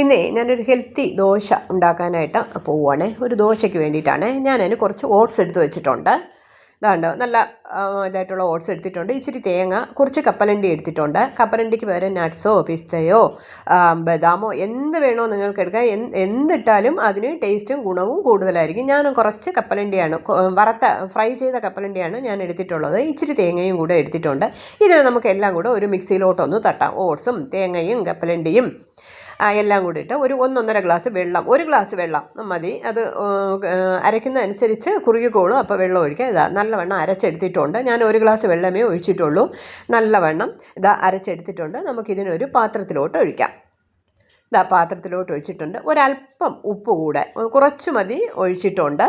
ഇന്നേ ഞാനൊരു ഹെൽത്തി ദോശ ഉണ്ടാക്കാനായിട്ട് പോവുകയാണേ. ഒരു ദോശയ്ക്ക് വേണ്ടിയിട്ടാണ് ഞാനതിന് കുറച്ച് ഓട്സ് എടുത്ത് വെച്ചിട്ടുണ്ട്. ഇതാണ്ടോ നല്ല ഇതായിട്ടുള്ള ഓട്സ് എടുത്തിട്ടുണ്ട്. ഇച്ചിരി തേങ്ങ, കുറച്ച് കപ്പലണ്ടി എടുത്തിട്ടുണ്ട്. കപ്പലണ്ടിക്ക് പകരം നട്ട്സോ പിസ്തയോ ബദാമോ എന്ത് വേണോ നിങ്ങൾക്ക് എടുക്കാം. എന്തിട്ടാലും അതിന് ടേസ്റ്റും ഗുണവും കൂടുതലായിരിക്കും. ഞാൻ കുറച്ച് കപ്പലണ്ടിയാണ്, ഫ്രൈ ചെയ്ത കപ്പലണ്ടിയാണ് ഞാൻ എടുത്തിട്ടുള്ളത്. ഇച്ചിരി തേങ്ങയും കൂടെ എടുത്തിട്ടുണ്ട്. ഇതിനെ നമുക്ക് എല്ലാം കൂടെ ഒരു മിക്സിയിലോട്ടൊന്ന് തട്ടാം. ഓട്സും തേങ്ങയും കപ്പലണ്ടിയും എല്ലാം കൂടി ഇട്ട് ഒരു 1-1.5 ഗ്ലാസ് വെള്ളം, 1 ഗ്ലാസ് വെള്ളം മതി. അത് അരയ്ക്കുന്ന അനുസരിച്ച് കുറുകിക്കോളും. അപ്പോൾ വെള്ളം ഒഴിക്കുക. ഇതാ നല്ലവണ്ണം അരച്ചെടുത്തിട്ടുണ്ട്. ഞാൻ 1 ഗ്ലാസ് വെള്ളമേ ഒഴിച്ചിട്ടുള്ളൂ. നല്ലവണ്ണം ഇതാ അരച്ചെടുത്തിട്ടുണ്ട്. നമുക്കിതിനൊരു പാത്രത്തിലോട്ട് ഒഴിക്കാം. ഇതാ പാത്രത്തിലോട്ട് ഒഴിച്ചിട്ടുണ്ട്. ഒരല്പം ഉപ്പ് കൂടെ കുറച്ച് മതി ഒഴിച്ചിട്ടുണ്ട്,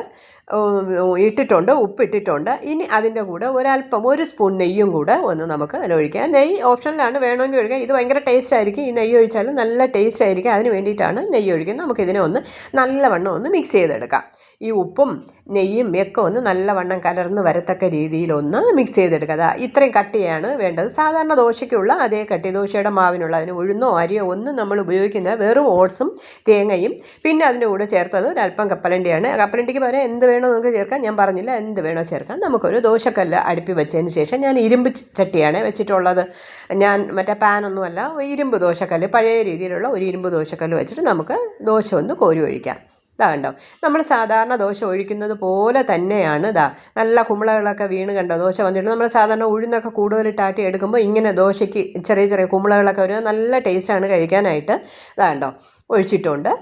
ഉപ്പിട്ടിട്ടുണ്ട്. ഇനി അതിൻ്റെ കൂടെ ഒരല്പം 1 സ്പൂൺ നെയ്യും കൂടെ ഒന്ന് നമുക്ക് അതിലൊഴിക്കാം. നെയ്യ് ഓപ്ഷനിലാണ്, വേണമെങ്കിൽ ഒഴിക്കാം. ഇത് ഭയങ്കര ടേസ്റ്റ് ആയിരിക്കും. ഈ നെയ്യ് ഒഴിച്ചാലും നല്ല ടേസ്റ്റ് ആയിരിക്കും. അതിന് വേണ്ടിയിട്ടാണ് നെയ്യ് ഒഴിക്കുന്നത്. നമുക്കിതിനെ ഒന്ന് നല്ലവണ്ണം ഒന്ന് മിക്സ് ചെയ്തെടുക്കാം. ഈ ഉപ്പും നെയ്യും ഒക്കെ ഒന്ന് നല്ലവണ്ണം കലർന്ന് വരത്തക്ക രീതിയിലൊന്ന് മിക്സ് ചെയ്തെടുക്കുക. അതാ ഇത്രയും കട്ടിയാണ് വേണ്ടത്. സാധാരണ ദോശയ്ക്കുള്ള അതേ കട്ടി, ദോശയുടെ മാവിനുള്ള. അതിന് ഉഴുന്നോ അരിയോ ഒന്നും നമ്മൾ ഉപയോഗിക്കുന്നത് വെറും ഓട്സും തേങ്ങയും പിന്നെ അതിൻ്റെ കൂടെ ചേർത്തത് ഒരല്പം കപ്പലണ്ടിയാണ്. കപ്പലണ്ടിക്ക് പകരം എന്ത് വേണോ നമുക്ക് ചേർക്കാം. ഞാൻ പറഞ്ഞില്ല, എന്ത് വേണോ ചേർക്കാം. നമുക്കൊരു ദോശക്കല്ല് അടുപ്പി വെച്ചതിന് ശേഷം, ഞാൻ ഇരുമ്പ് ചട്ടിയാണ് വെച്ചിട്ടുള്ളത്. ഞാൻ മറ്റേ പാനൊന്നുമല്ല, ഇരുമ്പ് ദോശക്കല്ല്, പഴയ രീതിയിലുള്ള ഒരു ഇരുമ്പ് ദോശക്കല്ല് വെച്ചിട്ട് നമുക്ക് ദോശ ഒന്ന് കോരി ഒഴിക്കാം. ഇതാ കണ്ടോ, നമ്മൾ സാധാരണ ദോശ ഒഴിക്കുന്നത് പോലെ തന്നെയാണ്. ഇതാ നല്ല കുമ്പളകളൊക്കെ വീണ് കണ്ടോ ദോശ വന്നിട്ട്. നമ്മൾ സാധാരണ ഉഴുന്നൊക്കെ കൂടുതലിട്ടാട്ടി എടുക്കുമ്പോൾ ഇങ്ങനെ ദോശയ്ക്ക് ചെറിയ ചെറിയ കുമ്പളകളൊക്കെ വരും. നല്ല ടേസ്റ്റാണ് കഴിക്കാനായിട്ട്. ഇതാ കണ്ടോ ഒഴിച്ചിട്ടുണ്ട്.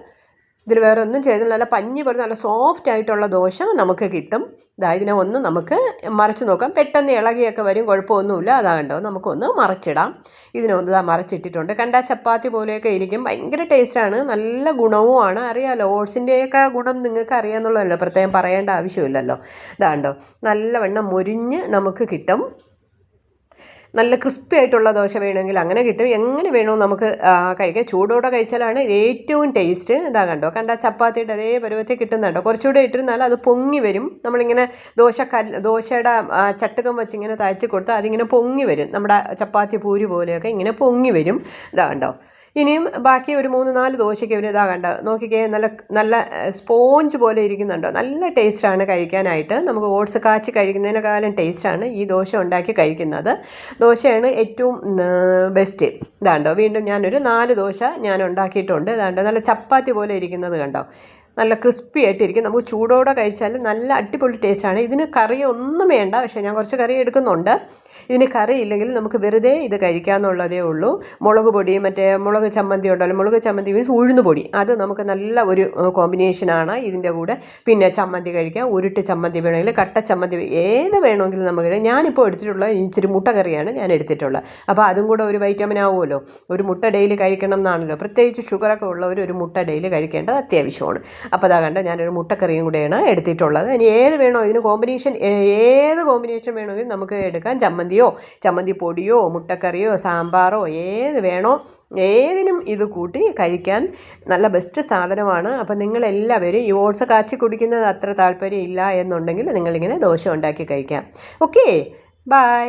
ഇതിൽ വേറെ ഒന്നും ചെയ്തില്ല. നല്ല പഞ്ഞി പോലെ നല്ല സോഫ്റ്റ് ആയിട്ടുള്ള ദോശ നമുക്ക് കിട്ടും. ഇതാ ഇതിനെ ഒന്ന് നമുക്ക് മറിച്ച് നോക്കാം. പെട്ടെന്ന് ഇളകിയൊക്കെ വരും, കുഴപ്പമൊന്നുമില്ല. അതാ കണ്ടോ, നമുക്കൊന്ന് മറിച്ചിടാം. ഇതിനൊന്ന് ഇതാ മറിച്ചിട്ടിട്ടുണ്ട്. കണ്ടാൽ ചപ്പാത്തി പോലെയൊക്കെ ഇരിക്കും. ഭയങ്കര ടേസ്റ്റാണ്, നല്ല ഗുണവുമാണ്. അറിയാമല്ലോ, ഓട്സിൻ്റെയൊക്കെ ഗുണം നിങ്ങൾക്ക് അറിയാമെന്നുള്ളതല്ലോ, പ്രത്യേകം പറയേണ്ട ആവശ്യമില്ലല്ലോ. ഇതാണ്ടോ നല്ലവണ്ണം മുരിഞ്ഞ് നമുക്ക് കിട്ടും. നല്ല ക്രിസ്പി ആയിട്ടുള്ള ദോശ വേണമെങ്കിൽ അങ്ങനെ കിട്ടും. എങ്ങനെ വേണോ നമുക്ക് കഴിക്കാം. ചൂടോടെ കഴിച്ചാലാണ് ഏറ്റവും ടേസ്റ്റ്. ഇതാ കണ്ടോ, കണ്ടാൽ ചപ്പാത്തിയുടെ അതേ പരുവത്തിൽ കിട്ടുന്നുണ്ടോ. കുറച്ചുകൂടെ ഇട്ടിരുന്നാൽ അത് പൊങ്ങി വരും. നമ്മളിങ്ങനെ ദോശയുടെ ചട്ടുകം വെച്ച് ഇങ്ങനെ താഴ്ത്തി കൊടുത്താൽ അതിങ്ങനെ പൊങ്ങി വരും. നമ്മുടെ ചപ്പാത്തി പൂരി പോലെയൊക്കെ ഇങ്ങനെ പൊങ്ങി വരും. ഇതാ കണ്ടോ. ഇനിയും ബാക്കി ഒരു 3-4 ദോശയ്ക്ക് ഇവന് ഇതാ കണ്ട നോക്കിക്കേ, നല്ല സ്പോഞ്ച് പോലെ ഇരിക്കുന്നുണ്ടോ. നല്ല ടേസ്റ്റാണ് കഴിക്കാനായിട്ട്. നമുക്ക് ഓട്സ് കാച്ചി കഴിക്കുന്നതിനേക്കാളും ടേസ്റ്റാണ് ഈ ദോശ ഉണ്ടാക്കി കഴിക്കുന്നത്. ദോശയാണ് ഏറ്റവും ബെസ്റ്റ്. ഇതാണ്ടോ, വീണ്ടും ഞാനൊരു 4 ദോശ ഞാൻ ഉണ്ടാക്കിയിട്ടുണ്ട്. ഇതാണ്ടോ നല്ല ചപ്പാത്തി പോലെ ഇരിക്കുന്നത് കണ്ടോ, നല്ല ക്രിസ്പി ആയിട്ടിരിക്കും. നമുക്ക് ചൂടോടെ കഴിച്ചാൽ നല്ല അടിപൊളി ടേസ്റ്റാണ്. ഇതിന് കറി ഒന്നും വേണ്ട, പക്ഷേ ഞാൻ കുറച്ച് കറി എടുക്കുന്നുണ്ട്. ഇതിന് കറി ഇല്ലെങ്കിൽ നമുക്ക് വെറുതെ ഇത് കഴിക്കാമെന്നുള്ളതേ ഉള്ളൂ. മുളക് പൊടി, മറ്റേ മുളക് ചമ്മന്തി ഉണ്ടല്ലോ, മുളക് ചമ്മന്തി മീൻസ് ഉഴുന്ന് പൊടി, അത് നമുക്ക് നല്ല ഒരു കോമ്പിനേഷനാണ് ഇതിൻ്റെ കൂടെ. പിന്നെ ചമ്മന്തി കഴിക്കാം, ഉരുട്ട് ചമ്മന്തി വേണമെങ്കിൽ, കട്ട ചമ്മന്തി, ഏത് വേണമെങ്കിലും നമുക്ക്. ഞാനിപ്പോൾ എടുത്തിട്ടുള്ള ഇച്ചിരി മുട്ട കറിയാണ് ഞാൻ എടുത്തിട്ടുള്ളത്. അപ്പോൾ അതും കൂടെ ഒരു വൈറ്റമിൻ ആവുമല്ലോ. ഒരു മുട്ട ഡെയിലി കഴിക്കണം എന്നാണല്ലോ, പ്രത്യേകിച്ച് ഷുഗറൊക്കെ ഉള്ളവർ ഒരു മുട്ട ഡെയിലി കഴിക്കേണ്ടത് അത്യാവശ്യമാണ്. അപ്പോൾ അതാ കണ്ട ഞാനൊരു മുട്ടക്കറിയും കൂടെയാണ് എടുത്തിട്ടുള്ളത്. ഇനി ഏത് വേണോ ഇതിന് കോമ്പിനേഷൻ, ഏത് കോമ്പിനേഷൻ വേണമെങ്കിലും നമുക്ക് എടുക്കാം. ചമ്മന്തി പൊടിയോ മുട്ടക്കറിയോ സാമ്പാറോ ഏത് വേണോ, ഏതിനും ഇത് കൂട്ടി കഴിക്കാൻ നല്ല ബെസ്റ്റ് സാധനമാണ്. അപ്പം നിങ്ങളെല്ലാവരും ഈ ഓട്സ് കാച്ചി കുടിക്കുന്നത് അത്ര താല്പര്യം ഇല്ല എന്നുണ്ടെങ്കിൽ നിങ്ങളിങ്ങനെ ദോശ ഉണ്ടാക്കി കഴിക്കാം. Okay, by.